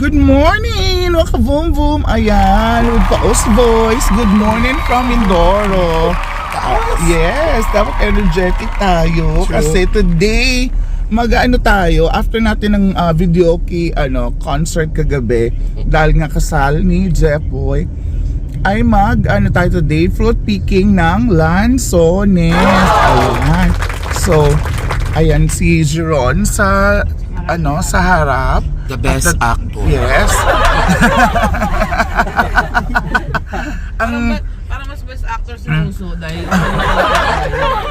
Good morning, mga ka-boom-boom. Ayan, with Paos Boys. Good morning from Mindoro. Yes, dapat energetic tayo. True. Kasi today, mag-ano tayo, after natin ng video concert kagabi, dahil nga kasal ni Jepoy, ay ano tayo today, fruit picking ng Lanzones. Ayan. So, ayan si Jeron sa harap. The best actor. Yes. Para mas best actor sa puso dahil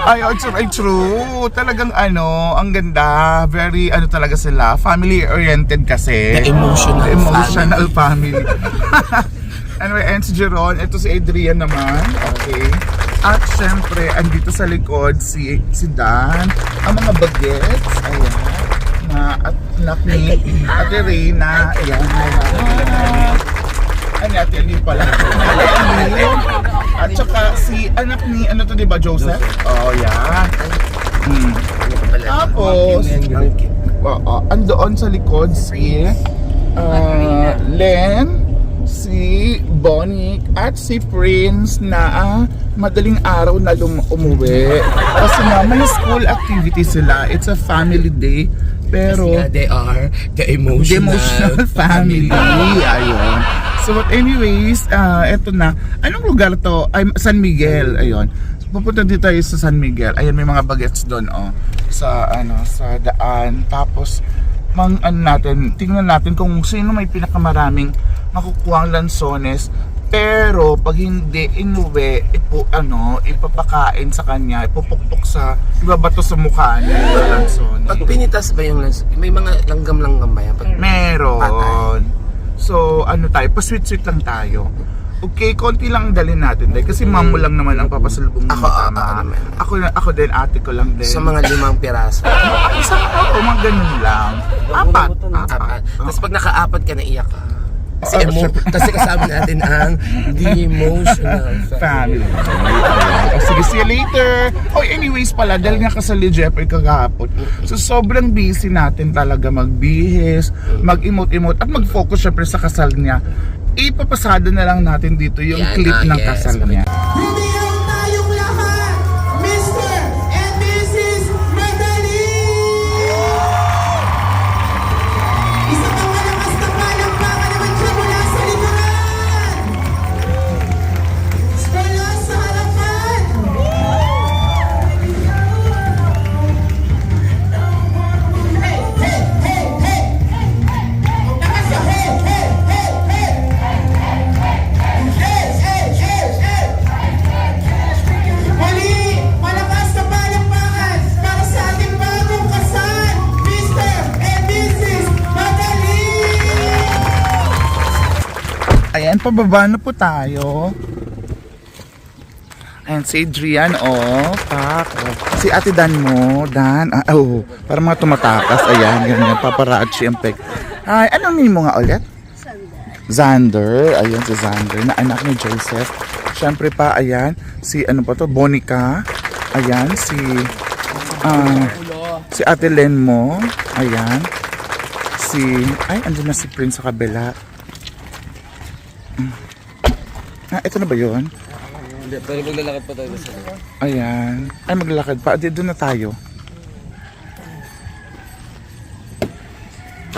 ay true. Talagang ang ganda. Very talaga sila. Family oriented kasi. The emotional family. Anyway, and si Jeron, ito si Adrian naman. Okay. At syempre, andito sa likod si Dan. Ang mga bagets. Ayan. At anak ni Ate Reyna. Ayan. Ate Ellie pala. At saka si anak ni, diba, Joseph? Oh, yan. Tapos, andoon sa likod si Len, si Bonnie, at si Prince na madaling araw na umuwi. Kasi nga, may school activity sila. It's a family day. Pero they are the emotional family. Ayun. So anyways, eto na. Anong lugar to? San Miguel. Ayun. Pupunta dito tayo sa San Miguel. Ayun, may mga bagets doon sa daan. Tapos tingnan natin kung sino may pinakamaraming makukuhang Lanzones. Pero pag hindi inuwi, ipapakain sa kanya, ipupukpok sa ibabato sa mukha niya yung Lanzones. Pag pinitas ba yung Lanzones, may mga langgam-langgam ba yan? Meron. Patay. So tayo, pa-sweet-sweet lang tayo. Okay, konti lang dalhin natin dahil kasi mamo lang naman ang papasalubong ng tama. Ako din, ate ko lang din. Sa mga 5 piraso. Mga ganun lang. Apat. Tapos pag naka-4 ka, naiyak ka. Kasi kasama natin ang the emotional family. Sige, see you later. Anyways pala, dahil nga kasal ni Jeffrey kagahapon. So sobrang busy natin talaga magbihis, mag-emote-emote at mag-focus syempre sa kasal niya. Ipapasada na lang natin dito yung clip ng kasal niya. Ayan, pababa na po tayo. Ayan, si Adrian, pak. Si Ate Dan mo, para mga tumatakas. Ayan, ganyan, paparazzi ang pek. Ay, anong name mo nga ulit? Xander. Ayan, si Xander, na anak ni Joseph. Siyempre pa, ayan, si Bonica. Ayan, si Ate Len mo. Ayan. Andun na si Prince sa kabila. Ito na ba yun? Hindi, pero maglalakad pa tayo sa loob. Ayan. Maglalakad pa. Doon na tayo.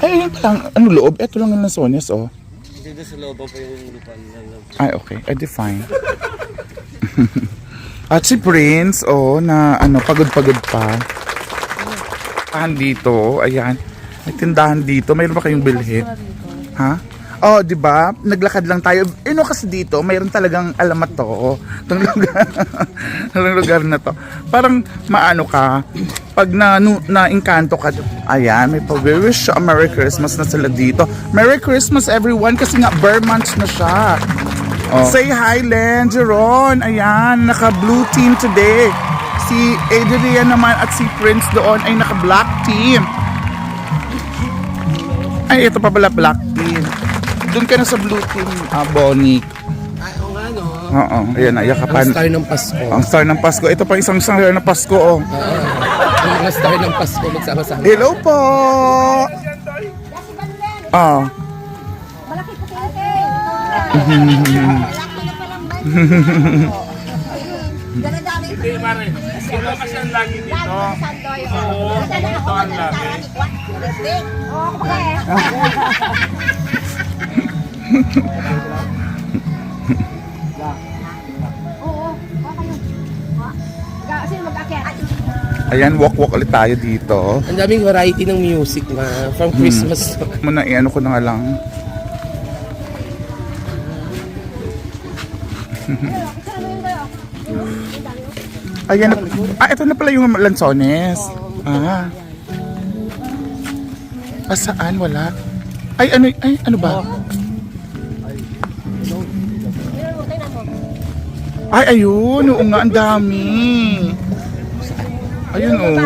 Yun lang. Loob? Ito lang ang Lanzones, Dito sa loob pa yung lupan. Okay. Di fine. At si Prince, na pagod-pagod pa. Dito. Ayan. May tindahan dito. Mayroon ba kayong bilhin? Ha? Di ba? Naglakad lang tayo. Kasi dito, mayroon talagang alamat to. Itong lugar na to. Parang maano ka, pag na-engkanto ka, ayan, may pag-wish a Merry Christmas na sila dito. Merry Christmas everyone, kasi nga bare months na siya. Say hi, Len, Jeron. Ayan, naka-blue team today. Si Adrian naman at si Prince doon ay naka-black team. Ay, ito pa pala, black team. Doon ka na sa blue team, Bonnie. Oo, ayan, yakapan. Ang star ng Pasko. Ang star ng Pasko. Ito pa isang star ng Pasko, Ang mga star ng Pasko, magsama-sama. Hello po! Hindi, Mare. Ito kasi ang lagi dito. Oo, ito ang lagi. Ayan, walk-walk ulit tayo dito. Ang daming variety ng music na from Christmas. Muna, ano ko na nga lang. Ayan, ito na pala yung lansones. Ah. Saan? Wala. Ay, ano ba? Ay, ayun. Oo nga, ang dami. Ayun, oh.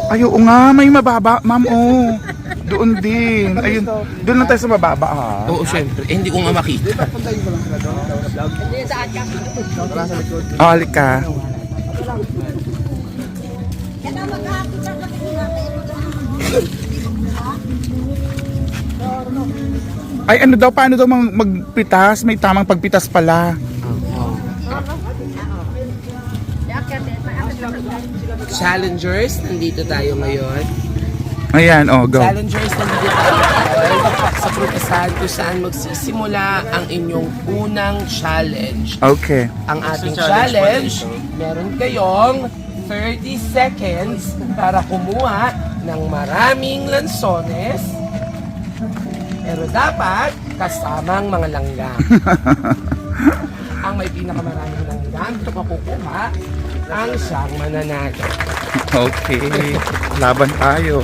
Ay, oo nga, may mababa, ma'am, oh. Doon din. Ayun, doon lang tayo sa mababa, ha. Oo, syempre. Hindi ko nga makita. Oh, halika. Ay, ano daw, paano daw magpitas? May tamang pagpitas pala. Challengers, nandito tayo ngayon. Ayan, oh, go. Challengers, nandito tayo sa prutisahan kung saan magsisimula ang inyong unang challenge. Okay. Ang ating challenge, meron kayong 30 seconds para kumuha ng maraming lansones. Pero dapat kasamang mga langgam. Ang may pinakamaraming langgam, ito makukuha ang siyang mananalo. Okay. Laban tayo.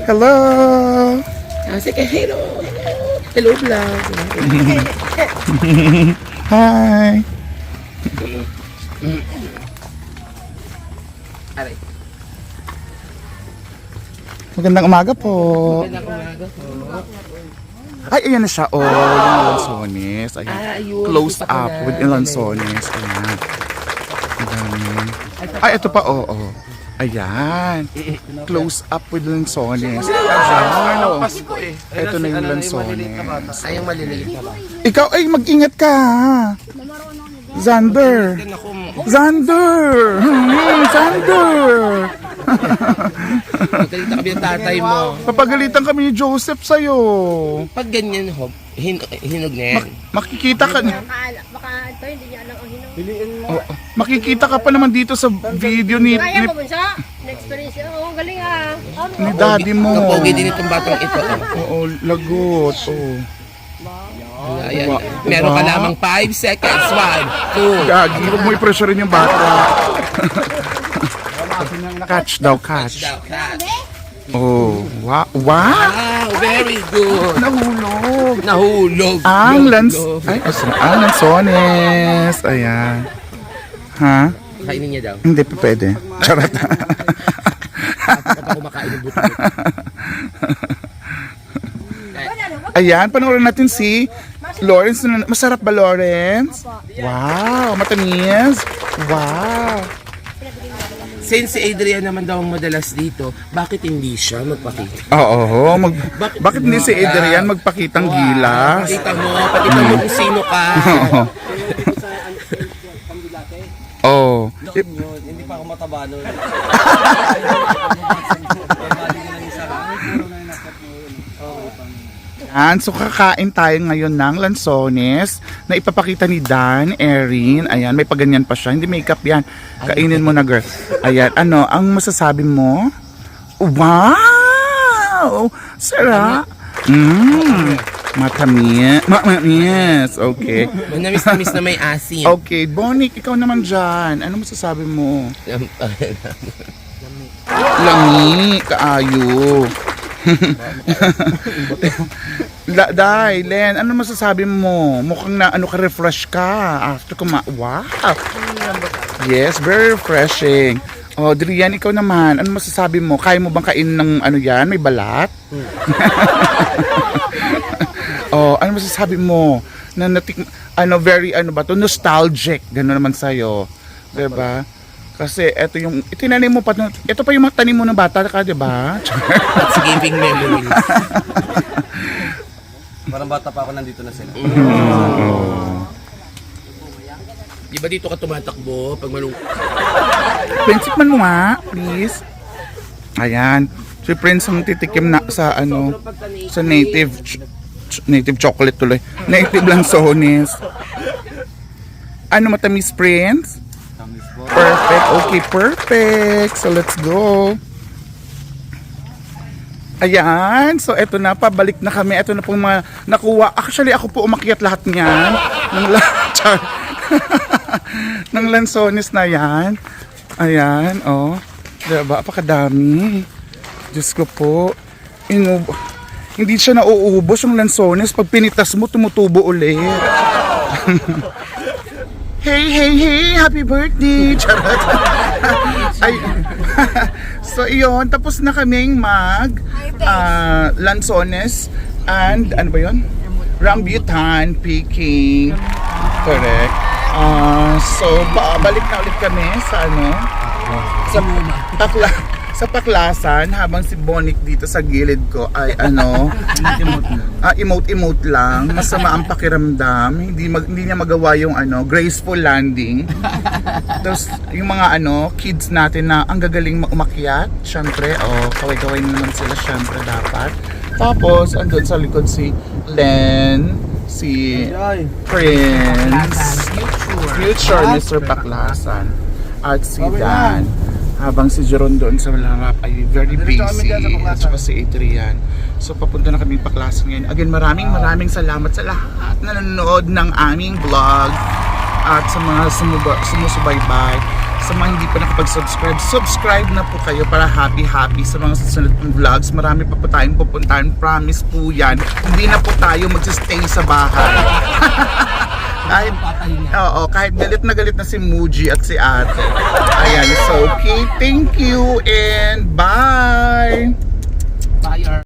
Hello. Sige, hello. Hello, vlog. Hi. Aray. Magandang umaga po. Magandang umaga po. Ay, ayan na siya. Oh, yung lansones. Ayan. Ayun. Close Kita ko up na. with yung lansones. Ayan. Ang dami. Ay, ito pa. Oo. Oh. Ayan. Close up with lansones. Wow. Ito na yung lansones. Ay, yung maliliit na ba? Ikaw, ay, mag-ingat ka. ha? Xander. Yan ako. Xander. Xander. Magkalita kami ng tatay mo. Papagalitan kami ni Joseph sa'yo. Pag ganyan, hinog na yan. Makikita ka Baka ito, hindi niya alam ang hinog. oh, makikita ka pa naman dito sa video ni Kaya mo siya? Na-experience siya. Oo, galing ah. ni daddy mo. Kapogi din itong batang ito. Oo, lagot. Oh. Ayan. Meron ka lamang 5 seconds. 1, 2. Gagi, huwag mo i-pressure yung bata. Catch daw, catch. Oh, wow. Wow! Wow, very good. Nahulog. Nahulog. Ang Nahulog. lansones. Ayan. Ha? Kainin niya daw. Hindi pa pwede. Charot. Kapag pa kumakain ng buto. Ayan, panoorin natin si Lawrence. Masarap ba, Lawrence? Wow, matamis. Wow. Since si Adrian naman daw ang madalas dito, bakit hindi siya magpakita? Oo, bakit hindi si Adrian magpakitang gilas? Pakita mo kung sino ka. Oh. Hindi pa ako mataba nun. Yan, so kakain tayo ngayon ng lansones na ipapakita ni Dan, Erin. Ayan, may paganyan pa siya. Hindi makeup yan. Kainin mo na, girl. Ayan, ano, ang masasabi mo? Wow! Sarap! Matamis. Okay. Manamis-namis na may asin. Okay, Bonik, ikaw naman dyan. Ano masasabi mo? Lami, kaayo. Day, Len, ano masasabi mo? Mukhang na ano ka, refresh ka after wow. Yes, very refreshing. Oh, Drian, ikaw naman, ano masasabi mo? Kaya mo bang kainin ng ano yan? May balat? Oh, ano masasabi mo? Na natik ano very ano ba to? Nostalgic. Gano'n naman sa'yo. 'Di ba? Kasi ito yung, itinanim mo pa, ito pa yung mga tanim mo ng bata ka, di ba? It's giving memories. Parang bata pa ako, nandito na sila. Di ba dito ka tumatakbo pag malungkot? Prince, man mo nga, please. Ayan. Si Prince ang titikim na sa ano, sa native chocolate tuloy. Native lansones. Ano matamis, Prince? Perfect. Okay, perfect. So let's go. Ayan. So eto na, pabalik na kami. Eto na pong mga nakuha. Actually, ako po umakyat lahat niyan. Ng lansones na yan. Ayan, oh. Diba? Apakadami. Diyos ko po. Hindi siya nauubos yung lansones. Pag pinitas mo, tumutubo ulit. Hey, happy birthday! Charot. Ay, so, iyon. Tapos na kaming lansones and, ano ba yun? Rambutan picking. Correct. So, balik na ulit kami sa sa paklasan habang si Bonik dito sa gilid ko ay emote lang. Masama ang pakiramdam. Hindi niya magawa yung graceful landing. Tapos yung mga kids natin na ang gagaling umakyat, syempre, kaway-kaway naman sila syempre dapat. Tapos andun sa likod si Len, si Prince, Future Mr. Paklasan, at si Dan. Habang si Jeron doon sa larap ay very busy, at saka si Adrian. So papunta na kami Paklasan ngayon. Again, maraming salamat sa lahat na nanonood ng aming vlog at sa mga sumusubaybay. Sa mga hindi pa nakapag-subscribe, subscribe na po kayo para happy sa mga susunod ng vlogs. Marami pa po tayong pupuntahan, promise po yan. Hindi na po tayo magsistay sa bahay. Kahit galit na si Muji at si ate. Ayan, so okay, thank you and bye!